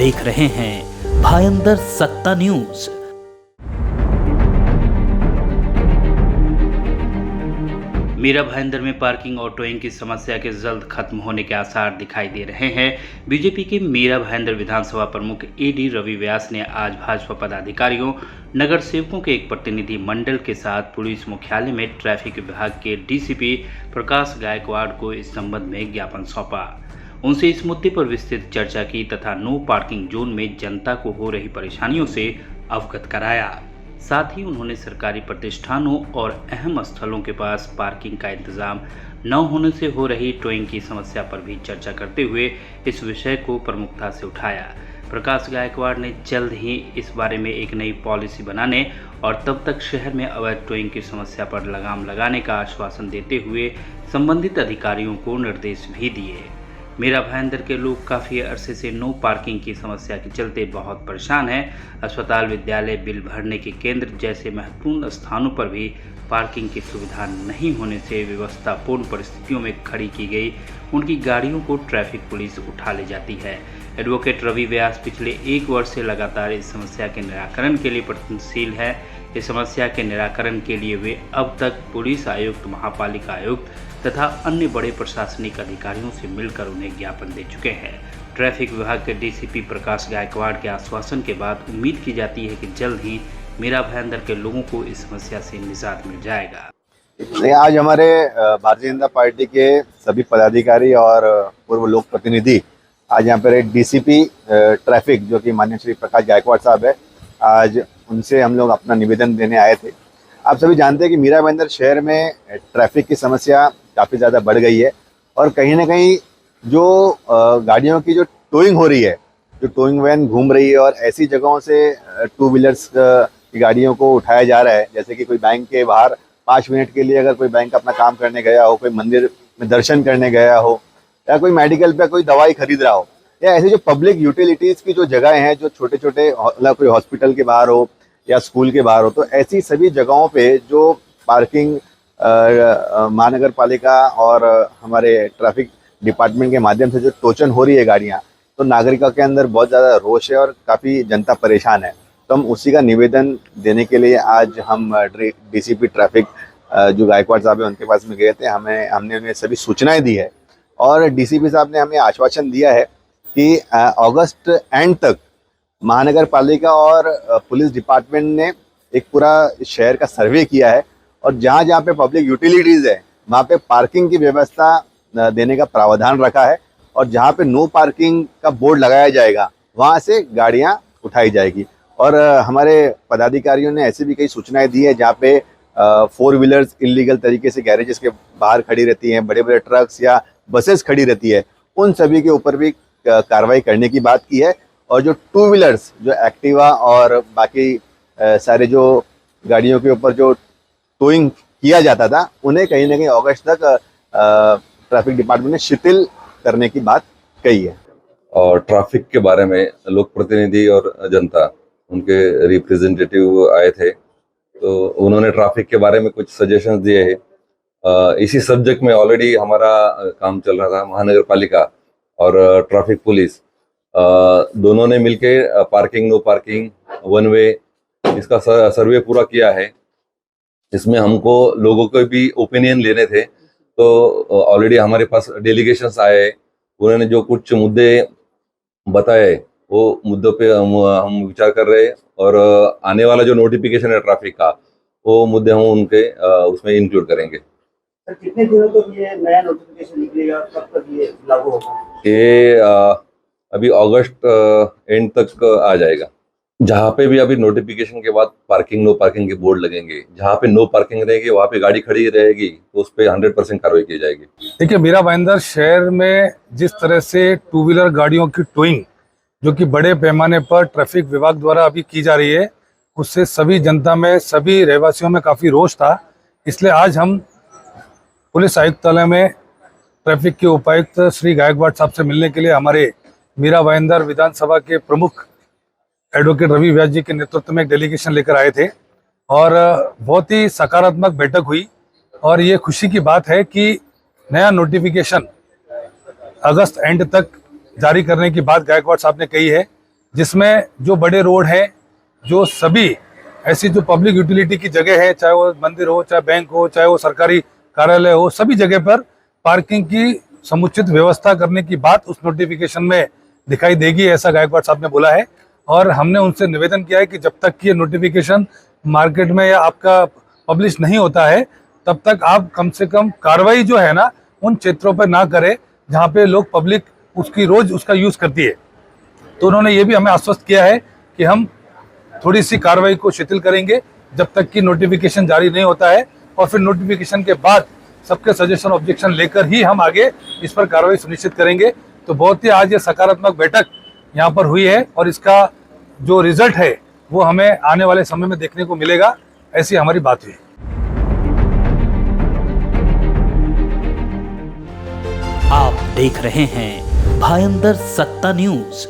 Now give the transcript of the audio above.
देख रहे हैं भायंदर सत्ता न्यूज। मीरा भाईंदर में पार्किंग और टोइंग की समस्या के जल्द खत्म होने के आसार दिखाई दे रहे हैं। बीजेपी के मीरा भाईंदर विधानसभा प्रमुख एडी रवि व्यास ने आज भाजपा पदाधिकारियों, नगर सेवकों के एक प्रतिनिधि मंडल के साथ पुलिस मुख्यालय में ट्रैफिक विभाग के डीसीपी प्रकाश गायकवाड़ को इस संबंध में ज्ञापन सौंपा। उनसे इस मुद्दे पर विस्तृत चर्चा की तथा नो पार्किंग जोन में जनता को हो रही परेशानियों से अवगत कराया। साथ ही उन्होंने सरकारी प्रतिष्ठानों और अहम स्थलों के पास पार्किंग का इंतजाम न होने से हो रही टोइंग की समस्या पर भी चर्चा करते हुए इस विषय को प्रमुखता से उठाया। प्रकाश गायकवाड़ ने जल्द ही इस बारे में एक नई पॉलिसी बनाने और तब तक शहर में अवैध टोइंग की समस्या पर लगाम लगाने का आश्वासन देते हुए संबंधित अधिकारियों को निर्देश भी दिए। मीरा भाईंदर के लोग काफ़ी अरसे से नो पार्किंग की समस्या के चलते बहुत परेशान हैं। अस्पताल, विद्यालय, बिल भरने के केंद्र जैसे महत्वपूर्ण स्थानों पर भी पार्किंग की सुविधा नहीं होने से व्यवस्थापूर्ण परिस्थितियों में खड़ी की गई उनकी गाड़ियों को ट्रैफिक पुलिस उठा ले जाती है। एडवोकेट रवि व्यास पिछले 1 वर्ष से लगातार इस समस्या के निराकरण के लिए प्रयत्नशील है। इस समस्या के निराकरण के लिए वे अब तक पुलिस आयुक्त, महापालिका आयुक्त तथा अन्य बड़े प्रशासनिक अधिकारियों से मिलकर उन्हें ज्ञापन दे चुके हैं। ट्रैफिक विभाग के डीसीपी प्रकाश गायकवाड़ के आश्वासन के बाद उम्मीद की जाती है कि जल्द ही मीरा भाईंदर के लोगों को इस समस्या से निजात मिल जाएगा। आज हमारे भारतीय जनता पार्टी के सभी पदाधिकारी और पूर्व लोक प्रतिनिधि आज यहाँ पर डीसीपी ट्रैफिक जो कि माननीय श्री प्रकाश गायकवाड़ साहब है, आज उनसे हम लोग अपना निवेदन देने आए थे। आप सभी जानते हैं कि मीरा भाईंदर शहर में ट्रैफिक की समस्या काफ़ी ज़्यादा बढ़ गई है और कहीं ना कहीं जो गाड़ियों की जो टोइंग हो रही है, जो टोइंग वैन घूम रही है और ऐसी जगहों से 2 व्हीलर्स की गाड़ियों को उठाया जा रहा है, जैसे कि कोई बैंक के बाहर 5 मिनट के लिए अगर कोई बैंक अपना काम करने गया हो, कोई मंदिर में दर्शन करने गया हो या कोई मेडिकल पे कोई दवाई खरीद रहा हो, या ऐसे जो पब्लिक यूटिलिटीज़ की जो जगह हैं, जो छोटे छोटे मतलब कोई हॉस्पिटल के बाहर हो या स्कूल के बाहर हो, तो ऐसी सभी जगहों पे जो पार्किंग महानगर पालिका और हमारे ट्रैफिक डिपार्टमेंट के माध्यम से जो टोचन हो रही है गाड़ियाँ, तो नागरिकों के अंदर बहुत ज़्यादा रोष है और काफ़ी जनता परेशान है। तो हम उसी का निवेदन देने के लिए आज हम डीसीपी ट्रैफिक जो गायकवाड़ साहब है उनके पास में गए थे। हमने उन्हें सभी सूचनाएं दी है और डीसीपी साहब ने हमें आश्वासन दिया है कि अगस्त एंड तक महानगर पालिका और पुलिस डिपार्टमेंट ने एक पूरा शहर का सर्वे किया है और जहाँ जहाँ पे पब्लिक यूटिलिटीज़ है वहाँ पे पार्किंग की व्यवस्था देने का प्रावधान रखा है और जहाँ पे नो पार्किंग का बोर्ड लगाया जाएगा वहाँ से गाड़ियाँ उठाई जाएगी। और हमारे पदाधिकारियों ने ऐसी भी कई सूचनाएं दी है जहाँ पे 4 व्हीलर्स इलीगल तरीके से गैरेजेस के बाहर खड़ी रहती हैं, बड़े बड़े ट्रक्स या बसेस खड़ी रहती है, उन सभी के ऊपर भी कार्रवाई करने की बात की है। और जो 2 व्हीलर्स, जो एक्टिवा और बाकी सारे जो गाड़ियों के ऊपर जो टोइंग किया जाता था, उन्हें कहीं ना कहीं अगस्त तक ट्रैफिक डिपार्टमेंट ने शिथिल करने की बात कही है। और ट्रैफिक के बारे में लोक प्रतिनिधि और जनता, उनके रिप्रेजेंटेटिव आए थे, तो उन्होंने ट्रैफिक के बारे में कुछ सजेशंस दिए हैं। इसी सब्जेक्ट में ऑलरेडी हमारा काम चल रहा था। महानगर पालिका और ट्रैफिक पुलिस दोनों ने मिलके parking, no parking, one way, इसका सर्वे पूरा किया है। इसमें हमको लोगों के भी ओपिनियन लेने थे, तो ऑलरेडी हमारे पास डेलीगेशंस आए। उन्होंने जो कुछ मुद्दे बताए वो मुद्दों पे हम विचार कर रहे हैं और आने वाला जो नोटिफिकेशन है ट्रैफिक का, वो मुद्दे हम उनके उसमें इंक्लूड करेंगे। सर, कितने दिनों तक ये नया नोटिफिकेशन निकलेगा, कब तक ये लागू होगा? ये अभी अगस्त एंड तक आ जाएगा। जहाँ पे भी अभी नोटिफिकेशन के बाद पार्किंग, नो पार्किंग के बोर्ड लगेंगे, जहाँ पे नो पार्किंग रहेगी वहाँ पे गाड़ी खड़ी रहेगी तो उस पर 100% कार्रवाई की जाएगी। देखिए, मीरा भाईंदर शहर में जिस तरह से 2 व्हीलर गाड़ियों की टोइंग जो कि बड़े पैमाने पर ट्रैफिक विभाग द्वारा अभी की जा रही है, उससे सभी जनता में, सभी रहवासियों में काफ़ी रोष था। इसलिए आज हम पुलिस आयुक्तालय में ट्रैफिक के उपायुक्त श्री गायकवाड़ साहब से मिलने के लिए हमारे मीरा भाईंदर विधानसभा के प्रमुख एडवोकेट रवि व्यास जी के नेतृत्व में एक डेलीगेशन लेकर आए थे और बहुत ही सकारात्मक बैठक हुई। और ये खुशी की बात है कि नया नोटिफिकेशन अगस्त एंड तक जारी करने की बात गायकवाड़ साहब ने कही है। जिसमें जो बड़े रोड हैं, जो सभी ऐसी जो पब्लिक यूटिलिटी की जगह है, चाहे वो मंदिर हो, चाहे बैंक हो, चाहे वो सरकारी कार्यालय हो, सभी जगह पर पार्किंग की समुचित व्यवस्था करने की बात उस नोटिफिकेशन में दिखाई देगी, ऐसा गायकवाड़ साहब ने बोला है। और हमने उनसे निवेदन किया है कि जब तक ये नोटिफिकेशन मार्केट में या आपका पब्लिश नहीं होता है, तब तक आप कम से कम कार्रवाई जो है ना उन क्षेत्रों पर ना करें जहाँ पे लोग पब्लिक उसकी रोज उसका यूज करती है। तो उन्होंने ये भी हमें आश्वस्त किया है कि हम थोड़ी सी कार्रवाई को शिथिल करेंगे जब तक कि नोटिफिकेशन जारी नहीं होता है, और फिर नोटिफिकेशन के बाद सबके सजेशन ऑब्जेक्शन लेकर ही हम आगे इस पर कार्रवाई सुनिश्चित करेंगे। तो बहुत ही आज ये सकारात्मक बैठक यहाँ पर हुई है और इसका जो रिजल्ट है वो हमें आने वाले समय में देखने को मिलेगा, ऐसी हमारी बात हुई। आप देख रहे हैं भायंदर सत्ता न्यूज।